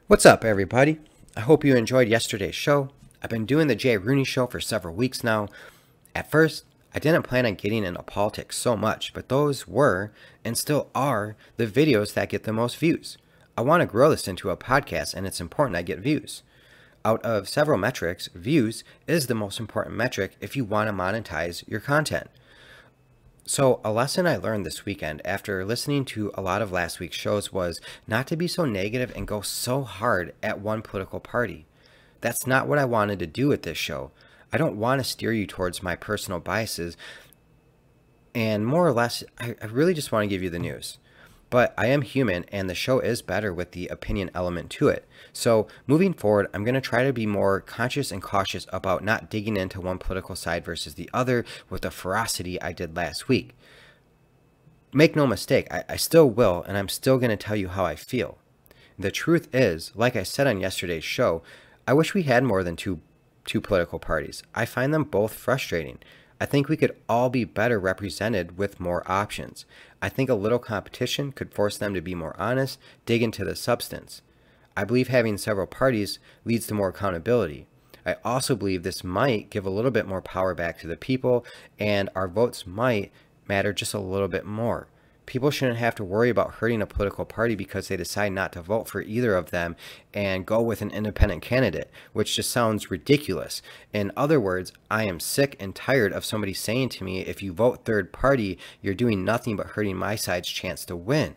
What's up, everybody? I hope you enjoyed yesterday's show. I've been doing the JRooneyShow for several weeks now. At first, I didn't plan on getting into politics so much, but those were, and still are, the videos that get the most views. I want to grow this into a podcast, and it's important I get views. Out of several metrics, views is the most important metric if you want to monetize your content. So a lesson I learned this weekend after listening to a lot of last week's shows was not to be so negative and go so hard at one political party. That's not what I wanted to do with this show. I don't want to steer you towards my personal biases, and more or less, I really just want to give you the news. But I am human, and the show is better with the opinion element to it. So moving forward, I'm going to try to be more conscious and cautious about not digging into one political side versus the other with the ferocity I did last week. Make no mistake, I still will, and I'm still going to tell you how I feel. The truth is, like I said on yesterday's show, I wish we had more than two political parties. I find them both frustrating. I think we could all be better represented with more options. I think a little competition could force them to be more honest, dig into the substance. I believe having several parties leads to more accountability. I also believe this might give a little bit more power back to the people, and our votes might matter just a little bit more. People shouldn't have to worry about hurting a political party because they decide not to vote for either of them and go with an independent candidate, which just sounds ridiculous. In other words, I am sick and tired of somebody saying to me, if you vote third party, you're doing nothing but hurting my side's chance to win.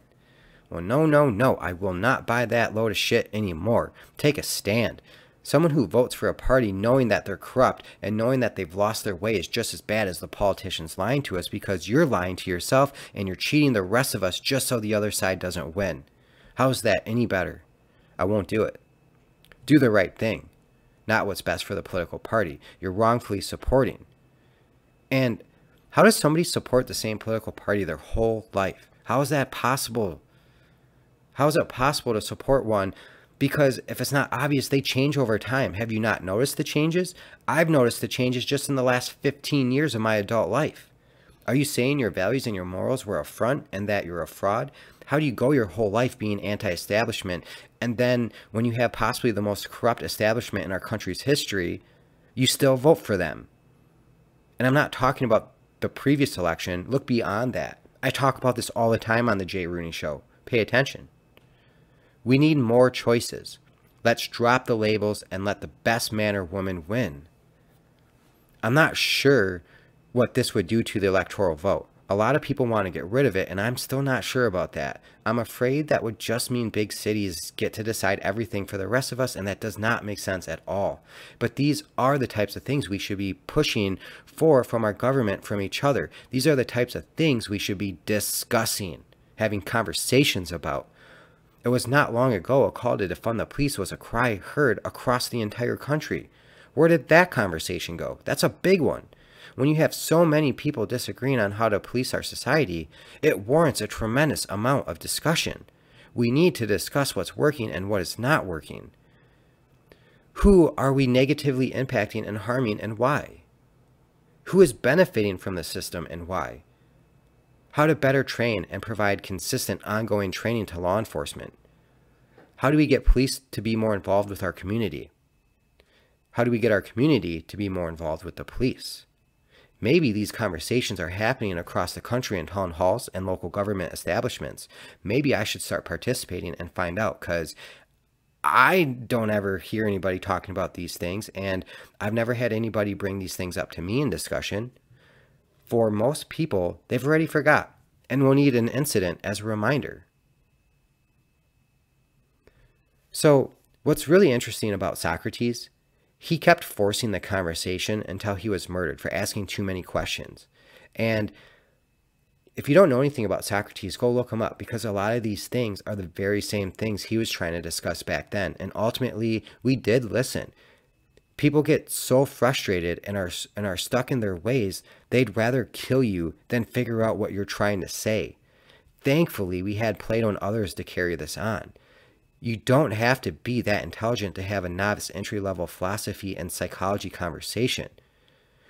Well, no, I will not buy that load of shit anymore. Take a stand. Someone who votes for a party knowing that they're corrupt and knowing that they've lost their way is just as bad as the politicians lying to us, because you're lying to yourself and you're cheating the rest of us just so the other side doesn't win. How's that any better? I won't do it. Do the right thing, not what's best for the political party you're wrongfully supporting. And how does somebody support the same political party their whole life? How is that possible? How is it possible to support one? Because if it's not obvious, they change over time. Have you not noticed the changes? I've noticed the changes just in the last 15 years of my adult life. Are you saying your values and your morals were a front and that you're a fraud? How do you go your whole life being anti-establishment, and then when you have possibly the most corrupt establishment in our country's history, you still vote for them? And I'm not talking about the previous election. Look beyond that. I talk about this all the time on the Jay Rooney Show. Pay attention. We need more choices. Let's drop the labels and let the best man or woman win. I'm not sure what this would do to the electoral vote. A lot of people want to get rid of it, and I'm still not sure about that. I'm afraid that would just mean big cities get to decide everything for the rest of us, and that does not make sense at all. But these are the types of things we should be pushing for from our government, from each other. These are the types of things we should be discussing, having conversations about. It was not long ago a call to defund the police was a cry heard across the entire country. Where did that conversation go? That's a big one. When you have so many people disagreeing on how to police our society, it warrants a tremendous amount of discussion. We need to discuss what's working and what is not working. Who are we negatively impacting and harming, and why? Who is benefiting from the system and why? How to better train and provide consistent ongoing training to law enforcement. How do we get police to be more involved with our community? How do we get our community to be more involved with the police? Maybe these conversations are happening across the country in town halls and local government establishments. Maybe I should start participating and find out, because I don't ever hear anybody talking about these things, and I've never had anybody bring these things up to me in discussion. For most people, they've already forgot and will need an incident as a reminder. So, what's really interesting about Socrates, he kept forcing the conversation until he was murdered for asking too many questions. And if you don't know anything about Socrates, go look him up, because a lot of these things are the very same things he was trying to discuss back then. And ultimately, we did listen. People get so frustrated and are stuck in their ways, they'd rather kill you than figure out what you're trying to say. Thankfully, we had Plato and others to carry this on. You don't have to be that intelligent to have a novice entry-level philosophy and psychology conversation.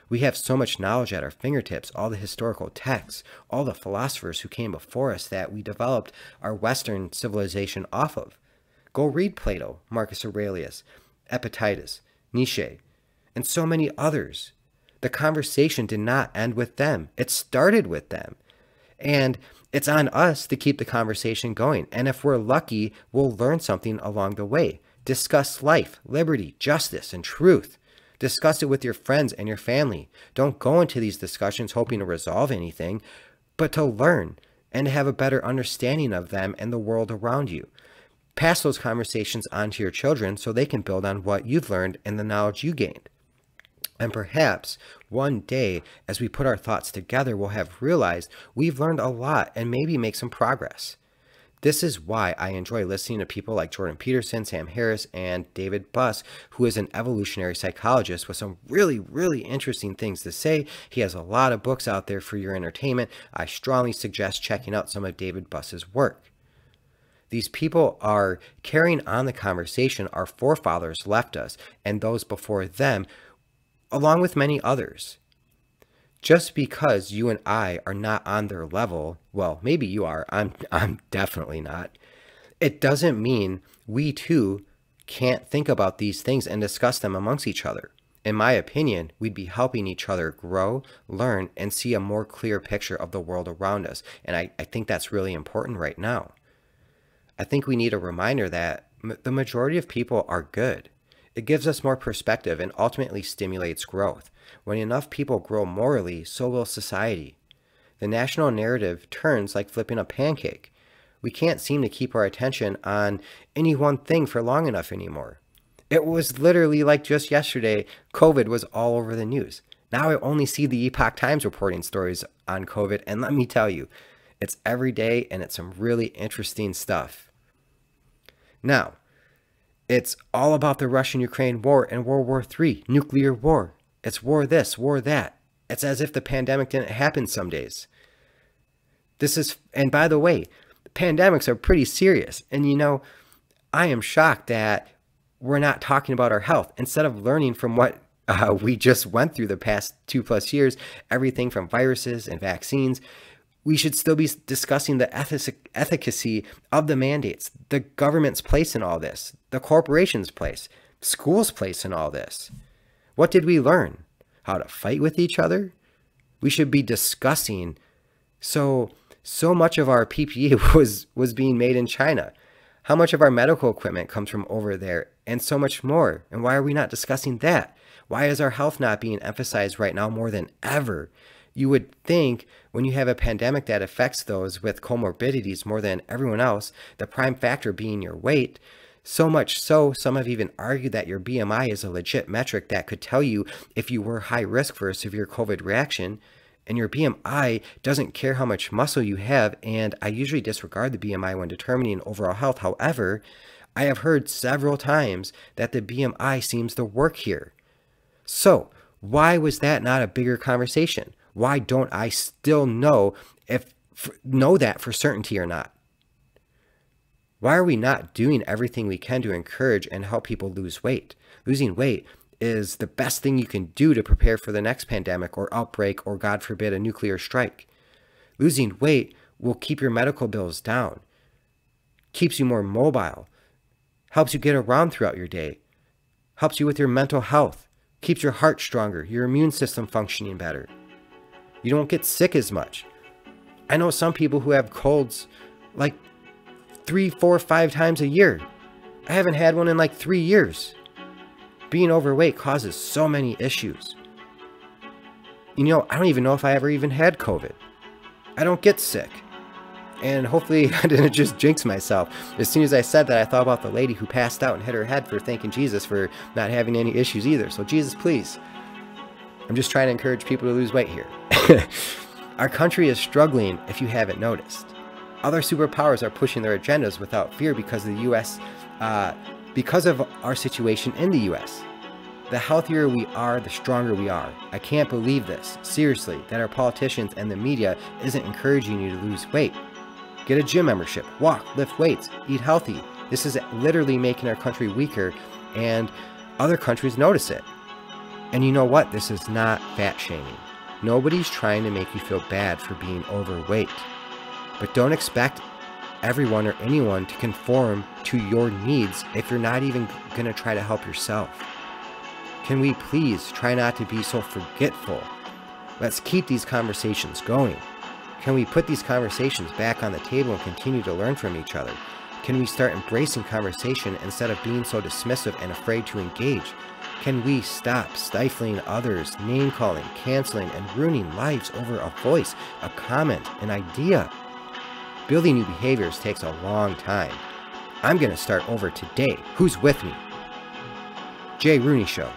We have so much knowledge at our fingertips, all the historical texts, all the philosophers who came before us that we developed our Western civilization off of. Go read Plato, Marcus Aurelius, Epictetus, Nietzsche, and so many others. The conversation did not end with them. It started with them. And it's on us to keep the conversation going. And if we're lucky, we'll learn something along the way. Discuss life, liberty, justice, and truth. Discuss it with your friends and your family. Don't go into these discussions hoping to resolve anything, but to learn and to have a better understanding of them and the world around you. Pass those conversations on to your children so they can build on what you've learned and the knowledge you gained. And perhaps one day, as we put our thoughts together, we'll have realized we've learned a lot and maybe make some progress. This is why I enjoy listening to people like Jordan Peterson, Sam Harris, and David Buss, who is an evolutionary psychologist with some really, really interesting things to say. He has a lot of books out there for your entertainment. I strongly suggest checking out some of David Buss's work. These people are carrying on the conversation our forefathers left us and those before them, along with many others. Just because you and I are not on their level, well, maybe you are, I'm definitely not, it doesn't mean we too can't think about these things and discuss them amongst each other. In my opinion, we'd be helping each other grow, learn, and see a more clear picture of the world around us. And I think that's really important right now. I think we need a reminder that the majority of people are good. It gives us more perspective and ultimately stimulates growth. When enough people grow morally, so will society. The national narrative turns like flipping a pancake. We can't seem to keep our attention on any one thing for long enough anymore. It was literally like just yesterday, COVID was all over the news. Now I only see the Epoch Times reporting stories on COVID, and let me tell you, it's every day and it's some really interesting stuff. Now, it's all about the Russian-Ukraine war and World War III, nuclear war. It's war this, war that. It's as if the pandemic didn't happen some days. And by the way, pandemics are pretty serious. And you know, I am shocked that we're not talking about our health. Instead of learning from what we just went through the past 2+ years, everything from viruses and vaccines, we should still be discussing the efficacy of the mandates, the government's place in all this, the corporation's place, schools' place in all this. What did we learn? How to fight with each other? We should be discussing. So much of our PPE was being made in China. How much of our medical equipment comes from over there? And so much more. And why are we not discussing that? Why is our health not being emphasized right now more than ever? You would think when you have a pandemic that affects those with comorbidities more than everyone else, the prime factor being your weight, so much so, some have even argued that your BMI is a legit metric that could tell you if you were high risk for a severe COVID reaction. And your BMI doesn't care how much muscle you have, and I usually disregard the BMI when determining overall health. However, I have heard several times that the BMI seems to work here. So, why was that not a bigger conversation? Why don't I still know that for certainty or not? Why are we not doing everything we can to encourage and help people lose weight? Losing weight is the best thing you can do to prepare for the next pandemic or outbreak or, God forbid, a nuclear strike. Losing weight will keep your medical bills down, keeps you more mobile, helps you get around throughout your day, helps you with your mental health, keeps your heart stronger, your immune system functioning better. You don't get sick as much. I know some people who have colds like 3, 4, 5 times a year. I haven't had one in like 3 years. Being overweight causes so many issues. You know, I don't even know if I ever even had COVID. I don't get sick. And hopefully I didn't just jinx myself. As soon as I said that, I thought about the lady who passed out and hit her head for thanking Jesus for not having any issues either. So Jesus, please. I'm just trying to encourage people to lose weight here. Our country is struggling, if you haven't noticed. Other superpowers are pushing their agendas without fear because of the U.S., because of our situation in the U.S. The healthier we are, the stronger we are. I can't believe this, seriously, that our politicians and the media isn't encouraging you to lose weight. Get a gym membership, walk, lift weights, eat healthy. This is literally making our country weaker, and other countries notice it. And you know what? This is not fat shaming. Nobody's trying to make you feel bad for being overweight. But don't expect everyone or anyone to conform to your needs if you're not even going to try to help yourself? Can we please try not to be so forgetful? Let's keep these conversations going. Can we put these conversations back on the table and continue to learn from each other? Can we start embracing conversation instead of being so dismissive and afraid to engage? Can we stop stifling others, name-calling, canceling, and ruining lives over a voice, a comment, an idea? Building new behaviors takes a long time. I'm going to start over today. Who's with me? J. Rooney Show.